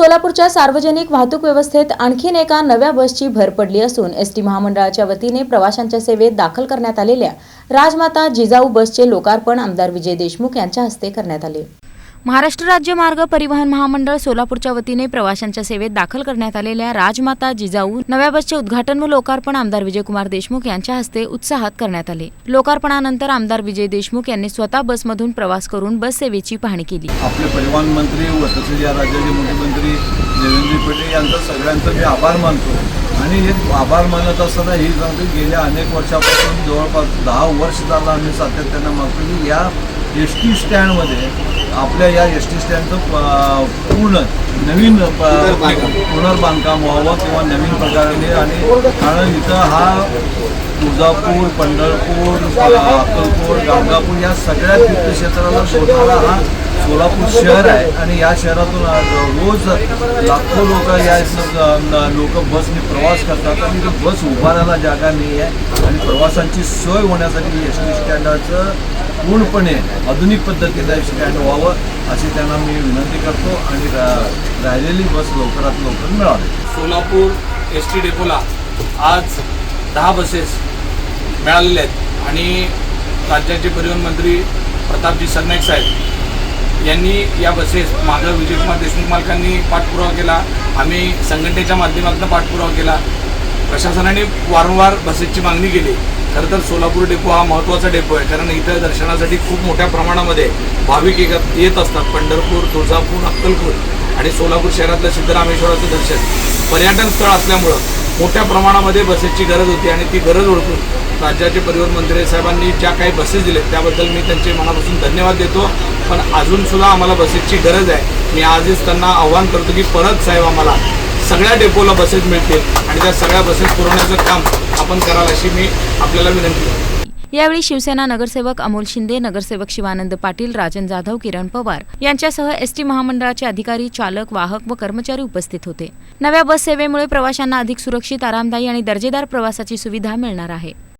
सोलापूरच्या सार्वजनिक वाहतूक व्यवस्थेत आणखीन एका नव्या बसची भर पडली असून एसटी महामंडळाच्या वतीने प्रवाशांच्या सेवेत दाखल करण्यात आलेल्या राजमाता जिजाऊ बसचे लोकार्पण आमदार विजय देशमुख यांच्या हस्ते करण्यात आले। महाराष्ट्र राज्य मार्ग परिवहन महामंडळ सोलापूरच्या वतीने प्रवाशांच्या सेवेत दाखल करण्यात आलेल्या राजमाता जिजाऊ नव्या बसचे उद्घाटन व लोकार्पण आमदार विजयकुमार देशमुख यांच्या हस्ते उत्साहात करण्यात आले। लोकार्पणानंतर आमदार विजय देशमुख यांनी स्वतः बसमधून प्रवास करून बस सेवेची पाहणी केली। आपले परिवहन मंत्री व तसेच या राज्याचे मुख्यमंत्री देवेंद्र फडणवीस यांचा सगळ्यांचा मी आभार मानतो आणि हे आभार मानत असताना ही सांगतो गेल्या अनेक वर्षापासून जवळपास 10 वर्ष झालं आम्ही सातत्यानं मागतो की या एसटी स्टँडमध्ये आपल्या या एसटी स्टँडचं पूर्ण नवीन पुनर्बांधकाम व्हावं किंवा नवीन प्रकारे आणि कारण इथं हा तुळजापूर, पंढरपूर, अक्कलकोट, गाणगापूर या सगळ्या तीर्थक्षेत्राला जोडणारा हा सोलापूर शहर आहे आणि या शहरातून रोज लाखो लोक बसने प्रवास करतात आणि बस उभारायला जागा नाही आहे आणि प्रवासांची सोय होण्यासाठी एस टी स्टँडचं पूर्णपणे आधुनिक पद्धतीने स्टँड व्हावं अशी त्यांना मी विनंती करतो आणि राहिलेली बस लवकरात लवकर मिळावी। सोलापूर एस टी डेपोला आज 10 बसेस मिळालेल्या आहेत आणि राज्याचे परिवहन मंत्री प्रतापजी सरनाईक साहेब यांनी या बसेस मागं विजयकुमार देशमुख मालकांनी पाठपुरावा केला, आम्ही संघटनेच्या माध्यमातून पाठपुरावा केला, प्रशासनाने वारंवार बसेसची मागणी केली। खरं तर सोलापूर डेपो हा महत्त्वाचा डेपो आहे कारण इथं दर्शनासाठी खूप मोठ्या प्रमाणामध्ये भाविक येत असतात। पंढरपूर, तुळजापूर, अक्कलकोट आणि सोलापूर शहरातलं सिद्धरामेश्वराचं दर्शन पर्यटन स्थळ असल्यामुळं मोठ्या प्रमाणामध्ये बसेसची गरज होती आणि ती गरज ओळखून राज्याचे परिवहन मंत्री साहेबांनी ज्या काही बसेस दिलेत त्याबद्दल मी त्यांचे मनापासून धन्यवाद देतो। पण अजूनसुद्धा आम्हाला बसेसची गरज आहे। मी आजच त्यांना आव्हान करतो की परत साहेब आम्हाला सगळ्या डेपोला बसेस मिळतील आणि त्या सगळ्या बसेस पुरवण्याचं काम आपण कराल अशी मी आपल्याला विनंती करतो। यावेळी शिवसेना नगरसेवक अमोल शिंदे, नगरसेवक शिवानंद पाटील, राजन जाधव, किरण पवार यांच्यासह एसटी महामंडळाचे अधिकारी, चालक, वाहक व कर्मचारी उपस्थित होते। नव्या बस सेवेमुळे प्रवाशांना अधिक सुरक्षित, आरामदायी आणि दर्जेदार प्रवासाची सुविधा मिळणार आहे।